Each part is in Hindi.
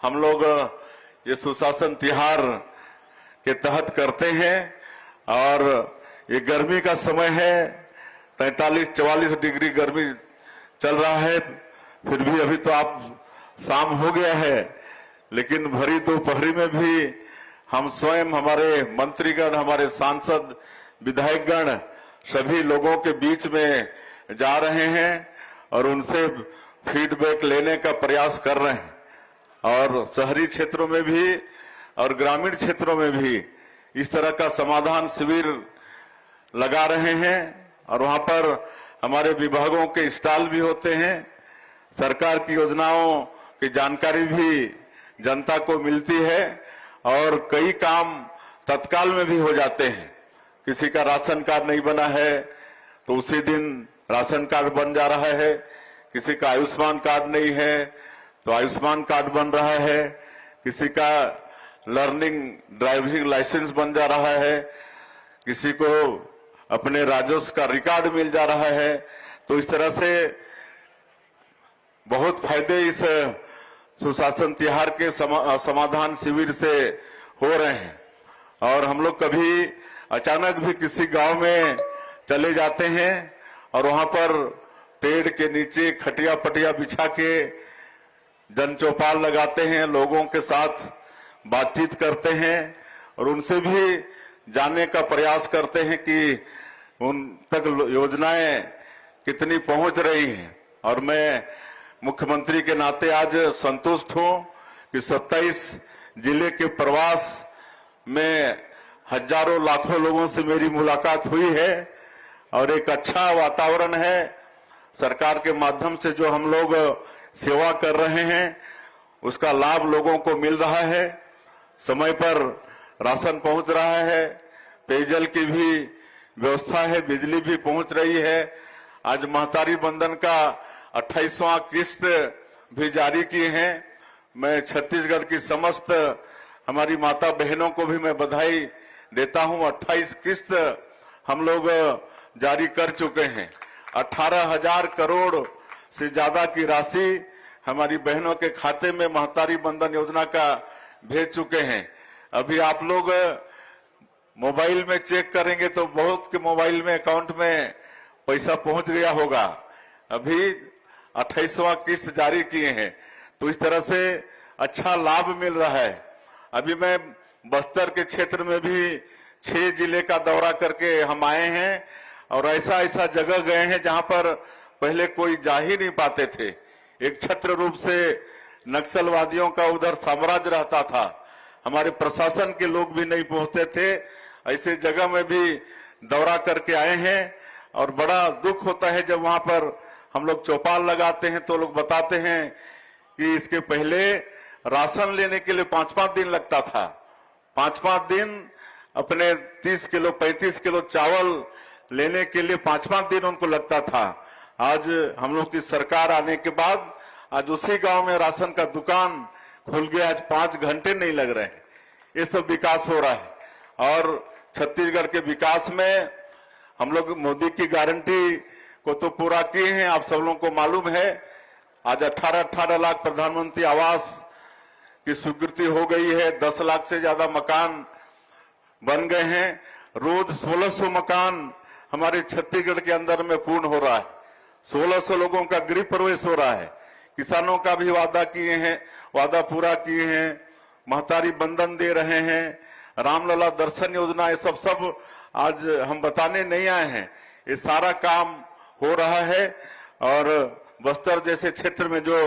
हम लोग ये सुशासन तिहार के तहत करते हैं। और ये गर्मी का समय है, 43-44 डिग्री गर्मी चल रहा है, फिर भी अभी तो आप शाम हो गया है, लेकिन भरी दोपहरी में भी हम स्वयं, हमारे मंत्रीगण, हमारे सांसद, विधायकगण सभी लोगों के बीच में जा रहे हैं और उनसे फीडबैक लेने का प्रयास कर रहे हैं। और शहरी क्षेत्रों में भी और ग्रामीण क्षेत्रों में भी इस तरह का समाधान शिविर लगा रहे हैं और वहां पर हमारे विभागों के स्टॉल भी होते हैं। सरकार की योजनाओं की जानकारी भी जनता को मिलती है और कई काम तत्काल में भी हो जाते हैं। किसी का राशन कार्ड नहीं बना है तो उसी दिन राशन कार्ड बन जा रहा है, किसी का आयुष्मान कार्ड नहीं है तो आयुष्मान कार्ड बन रहा है, किसी का लर्निंग ड्राइविंग लाइसेंस बन जा रहा है, किसी को अपने राजस्व का रिकॉर्ड मिल जा रहा है। तो इस तरह से बहुत फायदे इस सुशासन तिहार के समाधान शिविर से हो रहे हैं। और हम लोग कभी अचानक भी किसी गांव में चले जाते हैं और वहां पर पेड़ के नीचे खटिया पटिया बिछा के जनचौपाल लगाते हैं, लोगों के साथ बातचीत करते हैं और उनसे भी जानने का प्रयास करते हैं कि उन तक योजनाएं कितनी पहुंच रही हैं। और मैं मुख्यमंत्री के नाते आज संतुष्ट हूं कि 27 जिले के प्रवास में हजारों लाखों लोगों से मेरी मुलाकात हुई है और एक अच्छा वातावरण है। सरकार के माध्यम से जो हम लोग सेवा कर रहे हैं उसका लाभ लोगों को मिल रहा है, समय पर राशन पहुंच रहा है, पेयजल की भी व्यवस्था है, बिजली भी पहुंच रही है। आज महतारी बंधन का 28वां किस्त भी जारी किए हैं। मैं छत्तीसगढ़ की समस्त हमारी माता बहनों को भी मैं बधाई देता हूं। 28 किस्त हम लोग जारी कर चुके हैं। 18,000 करोड़ से ज्यादा की राशि हमारी बहनों के खाते में महतारी बंधन योजना का भेज चुके हैं। अभी आप लोग मोबाइल में चेक करेंगे तो बहुत के मोबाइल में अकाउंट में पैसा पहुंच गया होगा। अभी 28वां किस्त जारी किए हैं तो इस तरह से अच्छा लाभ मिल रहा है। अभी मैं बस्तर के क्षेत्र में भी 6 जिले का दौरा करके हम आए हैं और ऐसा ऐसा जगह गए हैं जहां पर पहले कोई जा ही नहीं पाते थे। एक छत्र रूप से नक्सलवादियों का उधर साम्राज्य रहता था, हमारे प्रशासन के लोग भी नहीं पहुंचते थे। ऐसे जगह में भी दौरा करके आए हैं और बड़ा दुख होता है जब वहां पर हम लोग चौपाल लगाते हैं तो लोग बताते हैं कि इसके पहले राशन लेने के लिए 5-5 दिन लगता था। 5-5 दिन अपने 30 किलो 35 किलो चावल लेने के लिए 5-5 दिन उनको लगता था। आज हम लोग की सरकार आने के बाद आज उसी गांव में राशन का दुकान खुल गया, आज 5 घंटे नहीं लग रहे हैं। ये सब विकास हो रहा है और छत्तीसगढ़ के विकास में हम लोग मोदी की गारंटी को तो पूरा किए हैं। आप सब लोगों को मालूम है आज 18 लाख प्रधानमंत्री आवास की स्वीकृति हो गई है, 10 लाख से ज्यादा मकान बन गए हैं। रोज 1600 मकान हमारे छत्तीसगढ़ के अंदर में पूर्ण हो रहा है, 1600 लोगों का गृह प्रवेश हो रहा है। किसानों का भी वादा किए हैं, वादा पूरा किए हैं, महतारी बंधन दे रहे हैं, रामलला दर्शन योजना, ये सब आज हम बताने नहीं आए हैं, ये सारा काम हो रहा है। और बस्तर जैसे क्षेत्र में जो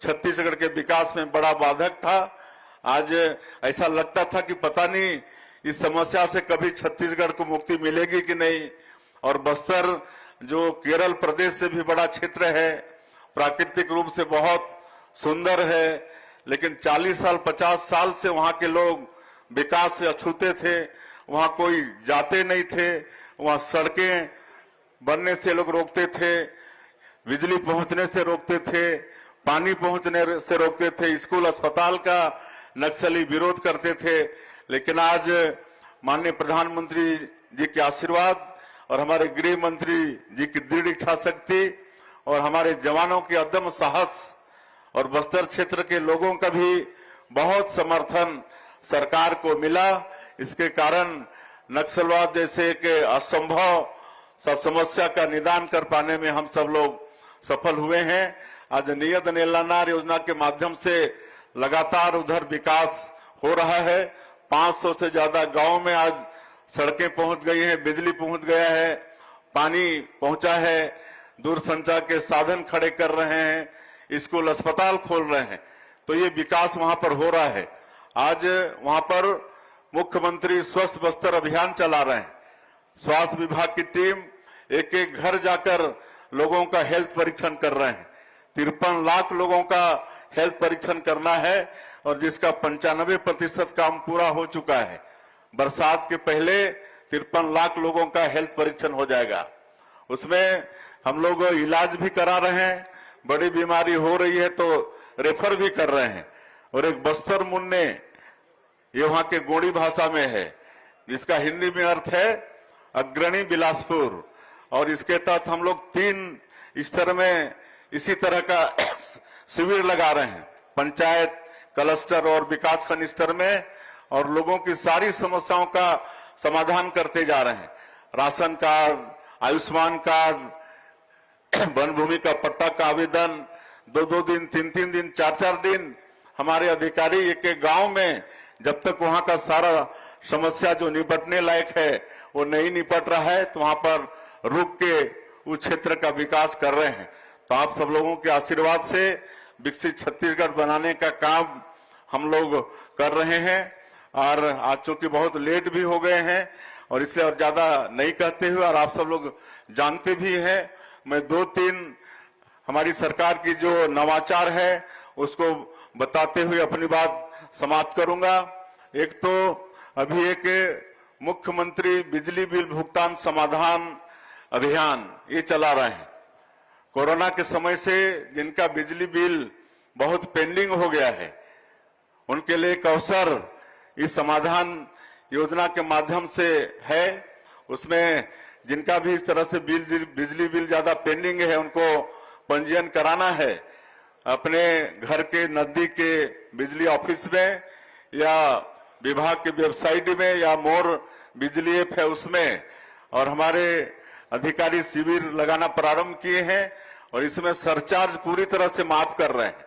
छत्तीसगढ़ के विकास में बड़ा बाधक था, आज ऐसा लगता था कि पता नहीं इस समस्या से कभी छत्तीसगढ़ को मुक्ति मिलेगी कि नहीं। और बस्तर जो केरल प्रदेश से भी बड़ा क्षेत्र है, प्राकृतिक रूप से बहुत सुंदर है, लेकिन 40 साल 50 साल से वहां के लोग विकास से अछूते थे, वहां कोई जाते नहीं थे, वहां सड़कें बनने से लोग रोकते थे, बिजली पहुंचने से रोकते थे, पानी पहुंचने से रोकते थे, स्कूल अस्पताल का नक्सली विरोध करते थे। लेकिन आज माननीय प्रधानमंत्री जी के आशीर्वाद और हमारे गृह मंत्री जी की दृढ़ इच्छा शक्ति और हमारे जवानों के अदम्य साहस और बस्तर क्षेत्र के लोगों का भी बहुत समर्थन सरकार को मिला। इसके कारण नक्सलवाद जैसे एक असंभव समस्या का निदान कर पाने में हम सब लोग सफल हुए हैं। आज नियत नीलानार योजना के माध्यम से लगातार उधर विकास हो रहा है। 500 से ज्यादा गांव में आज सड़कें पहुंच गई हैं, बिजली पहुंच गया है, पानी पहुंचा है, दूरसंचार के साधन खड़े कर रहे हैं, स्कूल अस्पताल खोल रहे हैं। तो ये विकास वहां पर हो रहा है। आज वहां पर मुख्यमंत्री स्वस्थ बस्तर अभियान चला रहे हैं। स्वास्थ्य विभाग की टीम एक एक घर जाकर लोगों का हेल्थ परीक्षण कर रहे हैं। 53 लाख लोगों का हेल्थ परीक्षण करना है और जिसका 95% काम पूरा हो चुका है। बरसात के पहले 53 लाख लोगों का हेल्थ परीक्षण हो जाएगा। उसमें हम लोग इलाज भी करा रहे हैं। बड़ी बीमारी हो रही है तो रेफर भी कर रहे हैं। और एक बस्तर मुन्ने, ये वहां के गोंडी भाषा में है, जिसका हिंदी में अर्थ है अग्रणी बिलासपुर। और इसके तहत हम लोग 3 स्तर में इसी तरह का शिविर लगा रहे हैं, पंचायत, क्लस्टर और विकासखंड स्तर में, और लोगों की सारी समस्याओं का समाधान करते जा रहे हैं। राशन कार्ड, आयुष्मान कार्ड, वन भूमि का पट्टा का आवेदन 2-2 दिन, 3-3 दिन, 4-4 दिन हमारे अधिकारी एक एक गांव में, जब तक वहां का सारा समस्या जो निपटने लायक है वो नहीं निपट रहा है, तो वहां पर रुक के उस क्षेत्र का विकास कर रहे हैं। तो आप सब लोगों के आशीर्वाद से विकसित छत्तीसगढ़ बनाने का काम हम लोग कर रहे हैं। और आज चूंकि बहुत लेट भी हो गए हैं और इसलिए और ज्यादा नहीं कहते हुए, और आप सब लोग जानते भी हैं, मैं 2-3 हमारी सरकार की जो नवाचार है उसको बताते हुए अपनी बात समाप्त करूंगा। एक तो अभी एक मुख्यमंत्री बिजली बिल भुगतान समाधान अभियान ये चला रहे हैं। कोरोना के समय से जिनका बिजली बिल बहुत पेंडिंग हो गया है, उनके लिए एक अवसर इस समाधान योजना के माध्यम से है। उसमें जिनका भी इस तरह से बिजली बिल ज्यादा पेंडिंग है, उनको पंजीयन कराना है अपने घर के नजदीक के बिजली ऑफिस में या विभाग के वेबसाइट में या मोर बिजली ऐप है उसमें। और हमारे अधिकारी शिविर लगाना प्रारंभ किए हैं और इसमें सरचार्ज पूरी तरह से माफ कर रहे हैं।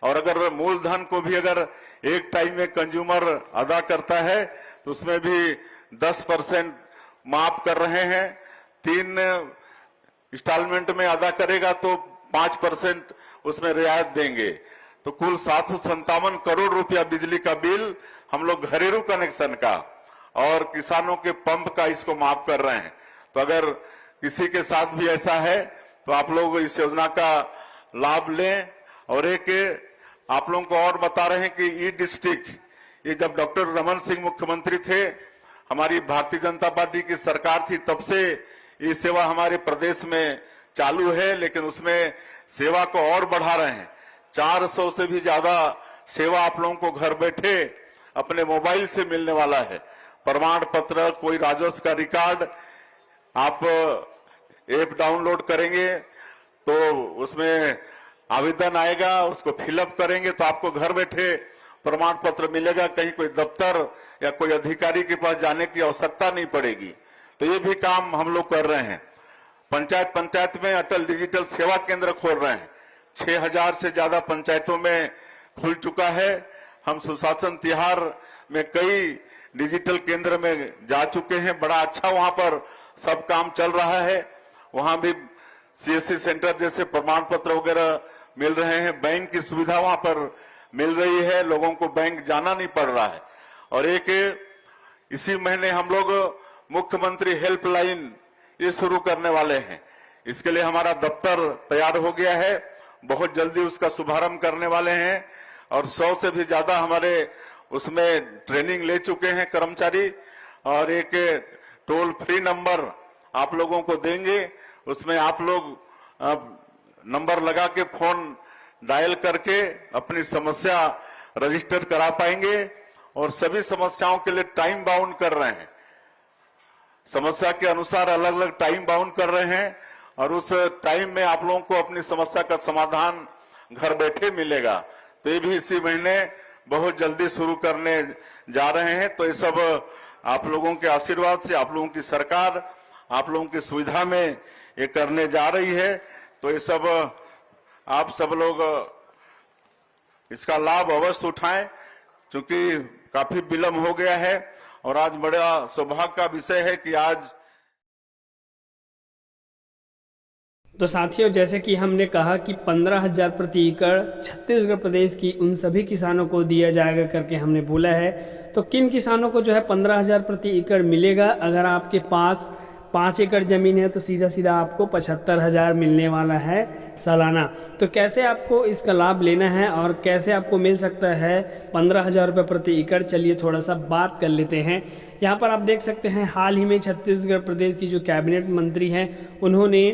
और अगर मूलधन को भी अगर एक टाइम में कंज्यूमर अदा करता है तो उसमें भी 10% माफ कर रहे हैं। 3 इंस्टॉलमेंट में अदा करेगा तो 5% उसमें रियायत देंगे। तो कुल 757 करोड़ रुपया बिजली का बिल हम लोग घरेलू कनेक्शन का और किसानों के पंप का इसको माफ कर रहे हैं। तो अगर किसी के साथ भी ऐसा है तो आप लोग इस योजना का लाभ लें। और एक आप लोगों को और बता रहे हैं कि ई डिस्ट्रिक्ट, ये जब डॉक्टर रमन सिंह मुख्यमंत्री थे, हमारी भारतीय जनता पार्टी की सरकार थी, तब से ये सेवा हमारे प्रदेश में चालू है, लेकिन उसमें सेवा को और बढ़ा रहे हैं। 400 से भी ज्यादा सेवा आप लोगों को घर बैठे अपने मोबाइल से मिलने वाला है। प्रमाण पत्र, कोई राजस्व का रिकॉर्ड, आप ऐप डाउनलोड करेंगे तो उसमें आवेदन आएगा, उसको फिलअप करेंगे तो आपको घर बैठे प्रमाण पत्र मिलेगा। कहीं कोई दफ्तर या कोई अधिकारी के पास जाने की आवश्यकता नहीं पड़ेगी। तो ये भी काम हम लोग कर रहे हैं। पंचायत में अटल डिजिटल सेवा केंद्र खोल रहे हैं। 6000 से ज्यादा पंचायतों में खुल चुका है। हम सुशासन तिहार में कई डिजिटल केंद्र में जा चुके हैं। बड़ा अच्छा वहां पर सब काम चल रहा है। वहां भी सीएससी सेंटर जैसे प्रमाण पत्र वगैरह मिल रहे हैं। बैंक की सुविधा वहां पर मिल रही है, लोगों को बैंक जाना नहीं पड़ रहा है। और एक इसी महीने हम लोग मुख्यमंत्री हेल्पलाइन ये शुरू करने वाले हैं। इसके लिए हमारा दफ्तर तैयार हो गया है, बहुत जल्दी उसका शुभारंभ करने वाले हैं। और 100 से भी ज्यादा हमारे उसमें ट्रेनिंग ले चुके हैं कर्मचारी। और एक टोल फ्री नंबर आप लोगों को देंगे, उसमें आप लोग नंबर लगा के फोन डायल करके अपनी समस्या रजिस्टर करा पाएंगे। और सभी समस्याओं के लिए टाइम बाउंड कर रहे हैं, समस्या के अनुसार अलग अलग टाइम बाउंड कर रहे हैं। और उस टाइम में आप लोगों को अपनी समस्या का समाधान घर बैठे मिलेगा। तो ये भी इसी महीने बहुत जल्दी शुरू करने जा रहे हैं। तो ये सब आप लोगों के आशीर्वाद से, आप लोगों की सरकार आप लोगों की सुविधा में ये करने जा रही है। तो ये सब आप सब लोग इसका लाभ अवश्य उठाएं, क्योंकि काफी विलंब हो गया है और आज बड़ा सौभाग्य का विषय है कि आज। तो साथियों, जैसे कि हमने कहा कि 15,000 प्रति एकड़ छत्तीसगढ़ प्रदेश की उन सभी किसानों को दिया जाएगा करके हमने बोला है। तो किन किसानों को जो है 15,000 प्रति एकड़ मिलेगा? अगर आपके पास 5 एकड़ ज़मीन है तो सीधा सीधा आपको 75,000 मिलने वाला है सालाना। तो कैसे आपको इसका लाभ लेना है और कैसे आपको मिल सकता है 15,000 रुपये प्रति एकड़, चलिए थोड़ा सा बात कर लेते हैं। यहाँ पर आप देख सकते हैं हाल ही में छत्तीसगढ़ प्रदेश की जो कैबिनेट मंत्री हैं उन्होंने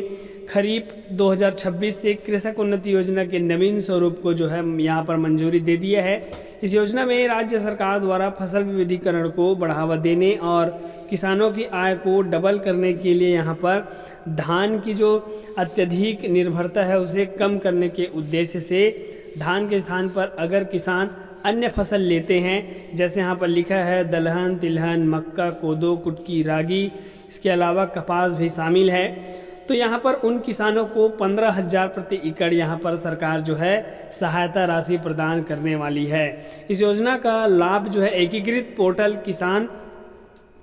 खरीफ 2026 से कृषक उन्नति योजना के नवीन स्वरूप को जो है यहाँ पर मंजूरी दे दिया है। इस योजना में राज्य सरकार द्वारा फसल विविधीकरण को बढ़ावा देने और किसानों की आय को डबल करने के लिए यहाँ पर धान की जो अत्यधिक निर्भरता है उसे कम करने के उद्देश्य से धान के स्थान पर अगर किसान अन्य फसल लेते हैं, जैसे यहाँ पर लिखा है दलहन, तिलहन, मक्का, कोदो, कुटकी, रागी, इसके अलावा कपास भी शामिल है, तो यहाँ पर उन किसानों को 15,000 प्रति एकड़ यहाँ पर सरकार जो है सहायता राशि प्रदान करने वाली है। इस योजना का लाभ जो है एकीकृत पोर्टल किसान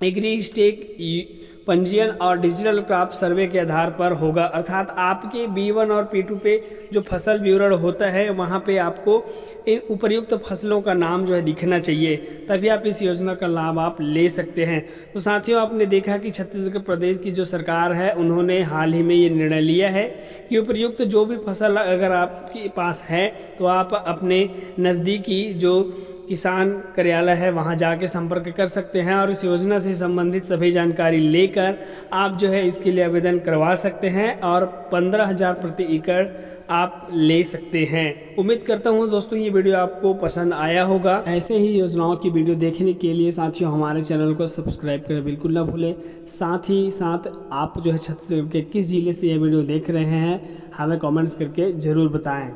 एग्री स्टेक पंजीयन और डिजिटल क्रॉप सर्वे के आधार पर होगा। अर्थात आपके B1 और P2 पे जो फसल विवरण होता है वहाँ पे आपको इन उपर्युक्त फसलों का नाम जो है दिखना चाहिए, तभी आप इस योजना का लाभ आप ले सकते हैं। तो साथियों, आपने देखा कि छत्तीसगढ़ प्रदेश की जो सरकार है उन्होंने हाल ही में ये निर्णय लिया है कि उपर्युक्त जो भी फसल अगर आपके पास है तो आप अपने नज़दीकी जो किसान कार्यालय है वहां जाके संपर्क कर सकते हैं और इस योजना से संबंधित सभी जानकारी लेकर आप जो है इसके लिए आवेदन करवा सकते हैं और 15,000 प्रति एकड़ आप ले सकते हैं। उम्मीद करता हूं दोस्तों ये वीडियो आपको पसंद आया होगा। ऐसे ही योजनाओं की वीडियो देखने के लिए साथियों हमारे चैनल को सब्सक्राइब करें बिल्कुल ना भूलें। साथ ही साथ आप जो है छत्तीसगढ़ के किस जिले से ये वीडियो देख रहे हैं हमें कमेंट्स करके ज़रूर बताएं।